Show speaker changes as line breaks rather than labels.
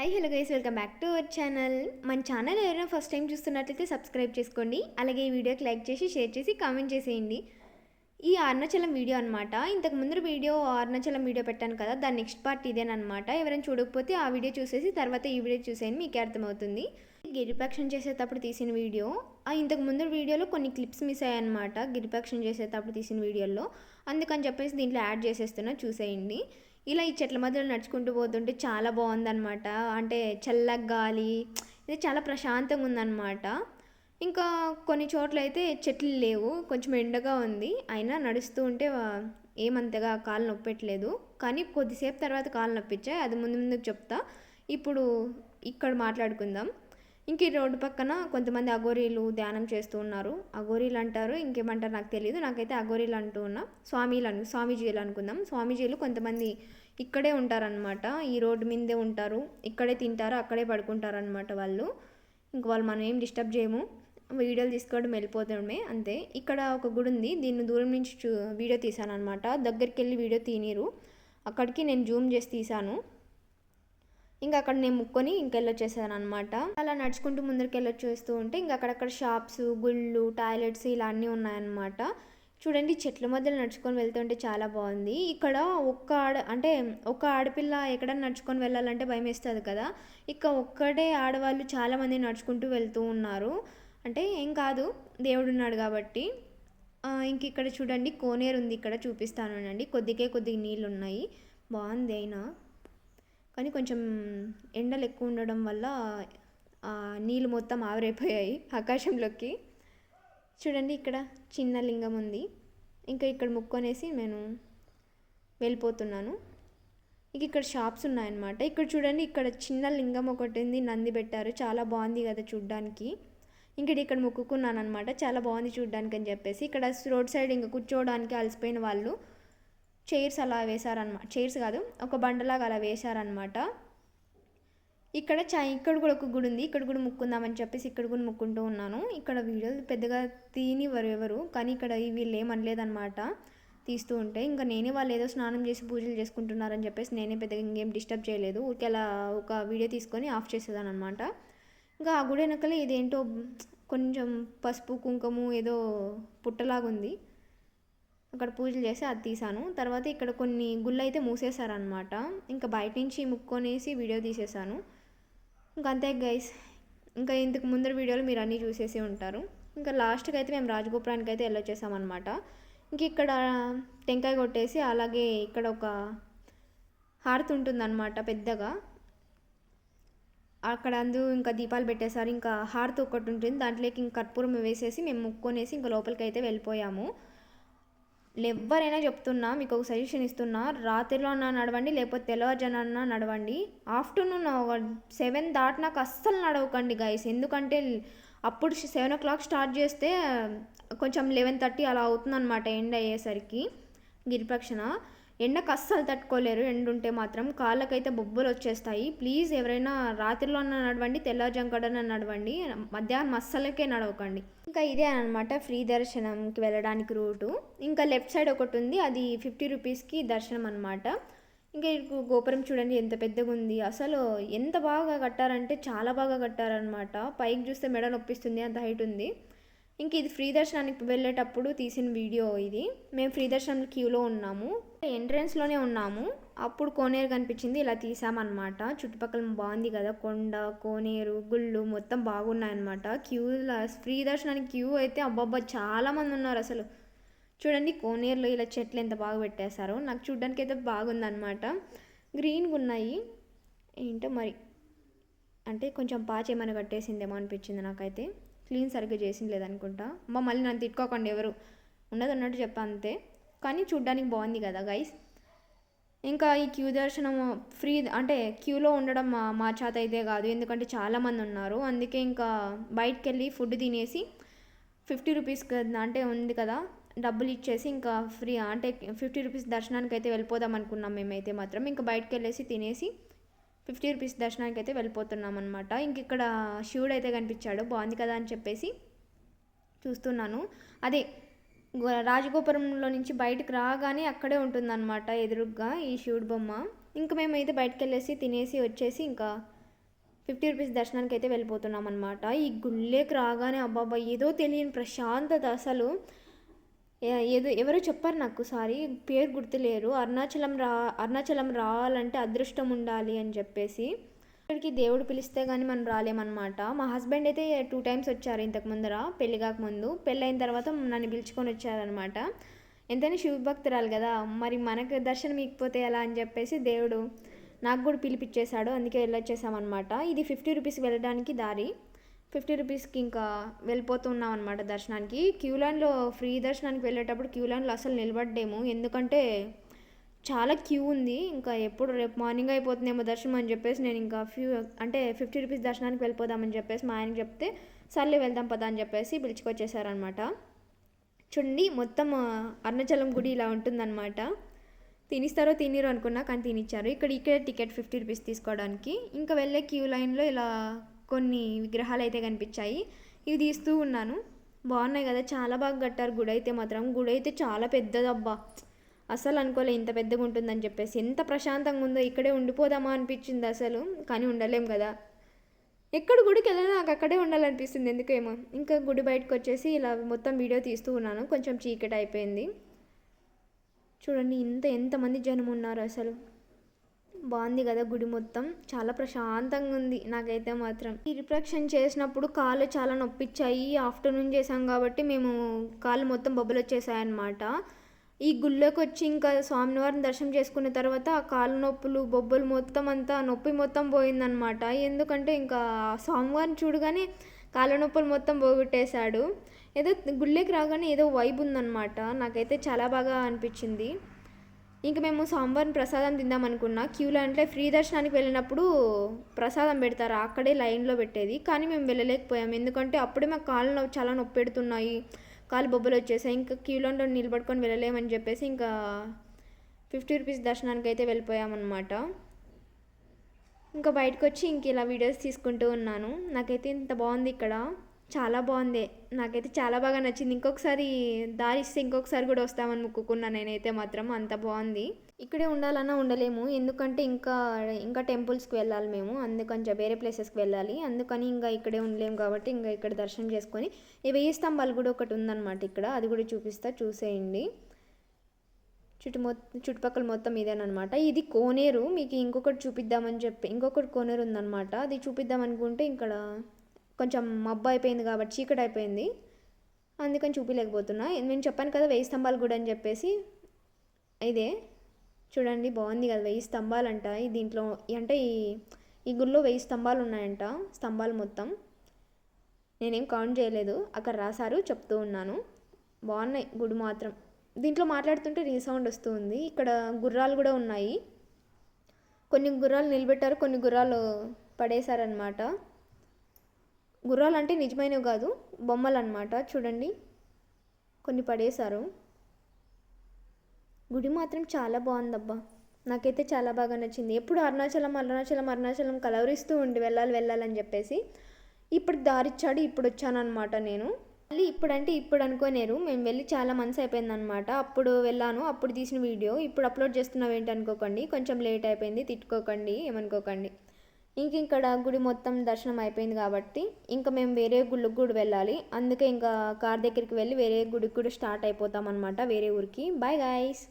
Hi hello guys, welcome back to our channel. మన channel ఎవరైనా first time చూస్తున్నట్లయితే subscribe చేసుకోండి. అలాగే ఈ వీడియోకి లైక్ చేసి షేర్ చేసి కామెంట్ చేసేయండి. ఈ అరుణాచలం వీడియో అనమాట. ఇంతకు ముందు వీడియో అరుణాచలం వీడియో పెట్టాను కదా, దాని నెక్స్ట్ పార్ట్ ఇదేనమాట. ఎవరైనా చూడకపోతే ఆ వీడియో చూసేసి తర్వాత ఈ వీడియో చూసేయండి, మీకు అర్థమవుతుంది. గిరిప్రదక్షిణ చేసేటప్పుడు తీసిన వీడియో. ఇంతకు ముందు వీడియోలో కొన్ని క్లిప్స్ మిస్ అయ్యాయన్నమాట, గిరిప్రదక్షిణ చేసేటప్పుడు తీసిన వీడియోలో. అందుకని చెప్పేసి దీంట్లో యాడ్ చేసేస్తున్నా, చూసేయండి. ఇలా ఈ చెట్ల మధ్యలో నడుచుకుంటూ పోతుంటే చాలా బాగుందన్నమాట. అంటే చల్లగా గాలి, ఇది చాలా ప్రశాంతంగా ఉందన్నమాట. ఇంకా కొన్ని చోట్ల అయితే చెట్లు లేవు, కొంచెం ఎండగా ఉంది. అయినా నడుస్తూ ఉంటే ఏమంతగా కాలు నొప్పెట్టలేదు. కానీ కొద్దిసేపు తర్వాత కాలు నొప్పించాయి, అది ముందు ముందుకు చెప్తా. ఇప్పుడు ఇక్కడ మాట్లాడుకుందాం. ఇంక ఈ రోడ్డు పక్కన కొంతమంది అఘోరీలు ధ్యానం చేస్తూ ఉన్నారు. అఘోరీలు అంటారు, ఇంకేమంటారు నాకు తెలియదు. నాకైతే అఘోరీలు అంటూ ఉన్నా, స్వామీజీలు అనుకుందాం. స్వామీజీలు కొంతమంది ఇక్కడే ఉంటారనమాట, ఈ రోడ్డు మీదే ఉంటారు, ఇక్కడే తింటారు, అక్కడే పడుకుంటారనమాట వాళ్ళు. ఇంక వాళ్ళు మనం ఏం డిస్టర్బ్ చేయము, వీడియోలు తీసుకోవడం వెళ్ళిపోతామే అంతే. ఇక్కడ ఒక గుడి ఉంది, దీన్ని దూరం నుంచి వీడియో తీసాను అనమాట. దగ్గరికి వెళ్ళి వీడియో తీనిరు, అక్కడికి నేను జూమ్ చేసి తీసాను. ఇంకా అక్కడ నేను ముక్కొని ఇంకెళ్ళొచ్చేసాను అనమాట. అలా నడుచుకుంటూ ముందరికి వెళ్ళొచ్చేస్తూ ఉంటే ఇంకా అక్కడక్కడ షాప్స్, గుళ్ళు, టాయిలెట్స్ ఇలా అన్నీ ఉన్నాయన్నమాట. చూడండి, చెట్ల మధ్యలో నడుచుకొని వెళ్తుంటే చాలా బాగుంది. ఇక్కడ ఒక ఆడపిల్ల ఎక్కడైనా నడుచుకొని వెళ్ళాలంటే భయం వేస్తుంది కదా. ఇక ఒక్కడే ఆడవాళ్ళు చాలామంది నడుచుకుంటూ వెళ్తూ ఉన్నారు. అంటే ఏం కాదు, దేవుడు ఉన్నాడు కాబట్టి. ఇంక ఇక్కడ చూడండి, కోనేరు ఉంది, ఇక్కడ చూపిస్తాను. కొద్దిగా నీళ్ళు ఉన్నాయి, బాగుంది. అయినా కానీ కొంచెం ఎండలు ఎక్కువ ఉండడం వల్ల నీళ్ళు మొత్తం ఆవిరైపోయాయి ఆకాశంలోకి. చూడండి, ఇక్కడ చిన్న లింగం ఉంది. ఇంకా ఇక్కడ ముక్కొనేసి నేను వెళ్ళిపోతున్నాను. ఇక్కడ షాప్స్ ఉన్నాయన్నమాట. ఇక్కడ చూడండి, ఇక్కడ చిన్న లింగం ఒకటి ఉంది, నంది పెట్టారు, చాలా బాగుంది కదా చూడ్డానికి. ఇక్కడ మొక్కుకున్నాను అనమాట, చాలా బాగుంది చూడ్డానికి అని చెప్పేసి. ఇక్కడ రోడ్ సైడ్ ఇంకా కూర్చోవడానికి అలసిపోయిన వాళ్ళు చైర్స్ అలా వేశారనమాట. చైర్స్ కాదు, ఒక బండలాగా అలా వేశారనమాట. ఇక్కడ కూడా ఒక గుడి ఉంది, ఇక్కడ కూడా ముక్కుందామని చెప్పేసి ఇక్కడ కూడా ముక్కుంటూ ఉన్నాను. ఇక్కడ వీడియోలు పెద్దగా తీనివ్వరు ఎవరు, కానీ ఇక్కడ వీళ్ళు ఏమనలేదన్నమాట తీస్తూ ఉంటే. ఇంకా నేనే వాళ్ళు ఏదో స్నానం చేసి పూజలు చేసుకుంటున్నారని చెప్పేసి నేనే పెద్దగా ఇంకేం డిస్టర్బ్ చేయలేదు. ఊరికే అలా ఒక వీడియో తీసుకొని ఆఫ్ చేసేదాను అనమాట. ఇంకా ఆ గుడి వెనకలే ఇదేంటో కొంచెం పసుపు కుంకుమ ఏదో పుట్టలాగుంది, అక్కడ పూజలు చేసి అది తీసాను. తర్వాత ఇక్కడ కొన్ని గుళ్ళు అయితే మూసేశారనమాట. ఇంకా బయట నుంచి ముక్కొనేసి వీడియో తీసేసాను. ఇంకా అంతే గైస్. ఇంకా ఇంతకు ముందర వీడియోలు మీరు అన్నీ చూసేసి ఉంటారు. ఇంకా లాస్ట్కి అయితే మేము రాజగోపురానికి అయితే వెళ్ళొచ్చేసామన్నమాట. ఇక్కడ టెంకాయ కొట్టేసి అలాగే ఇక్కడ ఒక హారతి ఉంటుందన్నమాట పెద్దగా, అక్కడ ఇంకా దీపాలు పెట్టేశారు. ఇంకా హారతి ఒకటి ఉంటుంది, దాంట్లోకి ఇంకా కర్పూరం వేసేసి మేము ముక్కొనేసి ఇంకా లోపలికి అయితే వెళ్ళిపోయాము. ఎవరైనా చెప్తున్నా, మీకు ఒక సజెషన్ ఇస్తున్నా, రాత్రిలో అన్నా నడవండి, లేకపోతే తెల్లవారుజామున నడవండి. ఆఫ్టర్నూన్ 7 దాటినాక అస్సలు నడవకండి గైస్. ఎందుకంటే అప్పుడు 7 o'clock స్టార్ట్ చేస్తే కొంచెం 11:30 అలా అవుతుందన్నమాట ఎండ అయ్యేసరికి. గిరిప్రదక్షిణ ఎండకు అస్సలు తట్టుకోలేరు, ఎండ ఉంటే మాత్రం కాళ్ళకైతే బొబ్బలు వచ్చేస్తాయి. ప్లీజ్ ఎవరైనా రాత్రిలో నడవండి, తెల్లవారుజామున నడవండి, మధ్యాహ్నం అస్సలకే నడవకండి. ఇంకా ఇదే అనమాట ఫ్రీ దర్శనంకి వెళ్ళడానికి రూటు. ఇంకా లెఫ్ట్ సైడ్ ఒకటి ఉంది, అది 50 రూపీస్కి దర్శనం అనమాట. ఇంకా గోపురం చూడండి ఎంత పెద్దగా ఉంది, అసలు ఎంత బాగా కట్టారంటే చాలా బాగా కట్టారనమాట. పైకి చూస్తే మెడ నొప్పిస్తుంది, అంత హైట్ ఉంది. ఇది ఫ్రీ దర్శనానికి వెళ్ళేటప్పుడు తీసిన వీడియో ఇది. మేము ఫ్రీ దర్శనం క్యూలో ఉన్నాము, ఎంట్రన్స్లోనే ఉన్నాము. అప్పుడు కోనేరు కనిపించింది, ఇలా తీసామన్నమాట. చుట్టుపక్కల బాగుంది కదా, కొండ, కోనేరు, గుళ్ళు మొత్తం బాగున్నాయన్నమాట. ఫ్రీ దర్శనానికి క్యూ అయితే అబ్బాబ్బా చాలామంది ఉన్నారు అసలు. చూడండి, కోనేరులో ఇలా చెట్లు ఎంత బాగా పెట్టేశారో, నాకు చూడడానికి అయితే బాగుందన్నమాట. గ్రీన్గా ఉన్నాయి, ఏంటో మరి అంటే కొంచెం పాచి ఏమైనా కట్టేసిందేమో అనిపించింది నాకైతే. క్లీన్ సరిగ్గా చేసింది లేదనుకుంటా. మళ్ళీ నన్ను తిట్టుకోకండి ఎవరు, ఉన్నది ఉన్నట్టు చెప్పా అంతే. కానీ చూడ్డానికి బాగుంది కదా గైస్. ఇంకా ఈ క్యూ దర్శనం ఫ్రీ అంటే క్యూలో ఉండడం మా చేత అయితే కాదు, ఎందుకంటే చాలామంది ఉన్నారు. అందుకే ఇంకా బయటకు వెళ్ళి ఫుడ్ తినేసి 50 రూపీస్ అంటే ఉంది కదా, డబ్బులు ఇచ్చేసి ఇంకా ఫ్రీ అంటే 50 రూపీస్ దర్శనానికి అయితే వెళ్ళిపోదాం అనుకున్నాం మేమైతే మాత్రం. ఇంకా బయటకు వెళ్ళేసి తినేసి 50 రూపీస్ దర్శనానికి అయితే వెళ్ళిపోతున్నాం అనమాట. ఇక్కడ శివుడు అయితే కనిపించాడు, బాగుంది కదా అని చెప్పేసి చూస్తున్నాను. అదే రాజగోపురంలో నుంచి బయటకు రాగానే అక్కడే ఉంటుందన్నమాట ఎదురుగ్గా ఈ శివుడు బొమ్మ. ఇంకా మేమైతే బయటకు వెళ్ళేసి తినేసి వచ్చేసి ఇంకా 50 రూపీస్ దర్శనానికి అయితే వెళ్ళిపోతున్నాం అనమాట. ఈ గుళ్ళేకి రాగానే అబ్బాబ్బా ఏదో తెలియని ప్రశాంతత అసలు. ఏదో ఎవరో చెప్పారు నాకు, సారీ పేరు గుర్తులేరు, అరుణాచలం రావాలంటే అదృష్టం ఉండాలి అని చెప్పేసి. ఇక్కడికి దేవుడు పిలిస్తే కానీ మనం రాలేమన్నమాట. మా హస్బెండ్ అయితే 2 టైమ్స్ వచ్చారు ఇంతకు ముందర, పెళ్ళి కాకముందు. పెళ్ళైన తర్వాత నన్ను పిలుచుకొని వచ్చారనమాట. ఎంతైనా శివభక్తురాలు కదా, మరి మనకు దర్శనం ఇకపోతే ఎలా అని చెప్పేసి దేవుడు నాకు కూడా పిలిపిచ్చేశాడు. అందుకే వెళ్ళొచ్చేసామన్నమాట. ఇది 50 రూపీస్ వెళ్ళడానికి దారి. 50 రూపీస్కి ఇంకా వెళ్ళిపోతున్నాం అనమాట దర్శనానికి. క్యూ లైన్లో ఫ్రీ దర్శనానికి వెళ్ళేటప్పుడు క్యూ లైన్లో అసలు నిలబడ్డాము, ఎందుకంటే చాలా క్యూ ఉంది. ఇంకా ఎప్పుడు రేపు మార్నింగ్ అయిపోతుందేమో దర్శనం అని చెప్పేసి నేను ఇంకా 50 రూపీస్ దర్శనానికి వెళ్ళిపోదామని చెప్పేసి మా ఆయనకి చెప్తే సర్లే వెళ్దాం పదా అని చెప్పేసి పిలుచుకొచ్చేసారనమాట. చూడండి మొత్తం అరుణాచలం గుడి ఇలా ఉంటుందన్నమాట. తినిస్తారో తినిరో అనుకున్నా కానీ తినిచ్చారు. ఇక్కడే టికెట్ 50 రూపీస్ తీసుకోవడానికి. ఇంకా వెళ్ళే క్యూ లైన్లో ఇలా కొన్ని విగ్రహాలు అయితే కనిపించాయి, ఇవి తీస్తూ ఉన్నాను. బాగున్నాయి కదా, చాలా బాగా కట్టారు గుడి అయితే మాత్రం. గుడి అయితే చాలా పెద్దదబ్బా, అసలు అనుకోలే ఇంత పెద్దగా ఉంటుందని చెప్పేసి. ఎంత ప్రశాంతంగా ఉందో, ఇక్కడే ఉండిపోదామా అనిపించింది అసలు, కానీ ఉండలేం కదా. ఎక్కడ గుడికి వెళ్ళినా నాకు అక్కడే ఉండాలనిపిస్తుంది ఎందుకేమో. ఇంకా గుడి బయటకు వచ్చేసి ఇలా మొత్తం వీడియో తీస్తూ ఉన్నాను. కొంచెం చీకటి అయిపోయింది. చూడండి ఎంతమంది జనం ఉన్నారు అసలు. బాగుంది కదా గుడి మొత్తం, చాలా ప్రశాంతంగా ఉంది నాకైతే మాత్రం. ఈ రిఫ్లెక్షన్ చేసినప్పుడు కాళ్ళు చాలా నొప్పిచ్చాయి. ఆఫ్టర్నూన్ చేసాం కాబట్టి మేము కాళ్ళు మొత్తం బొబ్బలు వచ్చేసాయన్నమాట. ఈ గుళ్ళోకి వచ్చి ఇంకా స్వామివారిని దర్శనం చేసుకున్న తర్వాత ఆ కాళ్ళ నొప్పులు బొబ్బలు మొత్తం అంతా నొప్పి మొత్తం పోయిందనమాట. ఎందుకంటే ఇంకా స్వామివారిని చూడగానే కాళ్ళ నొప్పులు మొత్తం పోగొట్టేశాడు. ఏదో గుళ్ళోకి రాగానే ఏదో వైబ్ ఉందన్నమాట, నాకైతే చాలా బాగా అనిపించింది. ఇంక మేము స్వామివారిని ప్రసాదం తిందాం అనుకున్నా. క్యూలో అంటే ఫ్రీ దర్శనానికి వెళ్ళినప్పుడు ప్రసాదం పెడతారు, అక్కడే లైన్లో పెట్టేది. కానీ మేము వెళ్ళలేకపోయాం, ఎందుకంటే అప్పుడే మాకు కాళ్ళు చాలా నొప్పి పెడుతున్నాయి, కాళ్ళు బొబ్బలు వచ్చేసాయి. ఇంకా క్యూలో నిలబడుకొని వెళ్ళలేమని చెప్పేసి ఇంకా 50 రూపీస్ దర్శనానికి అయితే వెళ్ళిపోయామన్నమాట. ఇంకా బయటకు వచ్చి ఇంక ఇలా వీడియోస్ తీసుకుంటూ ఉన్నాను. నాకైతే ఇంత బాగుంది ఇక్కడ, చాలా బాగుంది, నాకైతే చాలా బాగా నచ్చింది. ఇంకొకసారి దారి ఇస్తే ఇంకొకసారి కూడా వస్తామని మొక్కుకున్నాను నేనైతే మాత్రం, అంత బాగుంది. ఇక్కడే ఉండాలన్నా ఉండలేము, ఎందుకంటే ఇంకా టెంపుల్స్కి వెళ్ళాలి మేము, అందుకని వేరే ప్లేసెస్కి వెళ్ళాలి. అందుకని ఇంకా ఇక్కడే ఉండలేము కాబట్టి ఇంకా ఇక్కడ దర్శనం చేసుకొని ఈ 1000 స్తంభాలు కూడా ఒకటి ఉందన్నమాట ఇక్కడ, అది కూడా చూపిస్తా, చూసేయండి. చుట్టుపక్కల మొత్తం ఇదేనమాట. ఇది కోనేరు, మీకు ఇంకొకటి చూపిద్దామని చెప్పి ఇంకొకటి కోనేరు ఉందన్నమాట, అది చూపిద్దామనుకుంటే ఇక్కడ కొంచెం మబ్బు అయిపోయింది కాబట్టి చీకటి అయిపోయింది, అందుకని చూపించలేకపోతున్నా. నేను చెప్పాను కదా 1000 స్తంభాలు కూడా అని చెప్పేసి. ఇదే చూడండి, బాగుంది కదా, 1000 స్తంభాలు అంట దీంట్లో. అంటే ఈ గుళ్ళో 1000 స్తంభాలు ఉన్నాయంట, స్తంభాలు మొత్తం. నేనేం కౌంట్ చేయలేదు, అక్కడ రాశారు, చెప్తూ ఉన్నాను. బాగున్నాయి గుడి మాత్రం. దీంట్లో మాట్లాడుతుంటే రీసౌండ్ వస్తూ ఉంది. ఇక్కడ గుర్రాలు కూడా ఉన్నాయి, కొన్ని గుర్రాలు నిలబెట్టారు, కొన్ని గుర్రాలు పడేశారనమాట. గుర్రాలు అంటే నిజమైనవి కాదు, బొమ్మలు అనమాట. చూడండి, కొన్ని పడేశారు. గుడి మాత్రం చాలా బాగుందబ్బా, నాకైతే చాలా బాగా నచ్చింది. ఎప్పుడు అరుణాచలం కలవరిస్తూ ఉండి వెళ్ళాలని చెప్పేసి ఇప్పుడు దారిచ్చాడు, ఇప్పుడు వచ్చాను అనమాట నేను. మళ్ళీ ఇప్పుడు అనుకోనేరు, మేము వెళ్ళి చాలా మంత్స్ అయిపోయిందనమాట. అప్పుడు వెళ్ళాను, అప్పుడు తీసిన వీడియో ఇప్పుడు అప్లోడ్ చేస్తున్నావు ఏంటి అనుకోకండి, కొంచెం లేట్ అయిపోయింది, తిట్టుకోకండి, ఏమనుకోకండి. ఇక్కడ గుడి మొత్తం దర్శనం అయిపోయింది కాబట్టి ఇంకా మేము వేరే గుళ్ళకి కూడా వెళ్ళాలి. అందుకే ఇంకా కార్ దగ్గరికి వెళ్ళి వేరే గుడికి కూడా స్టార్ట్ అయిపోతాం అనమాట, వేరే ఊరికి. Bye guys.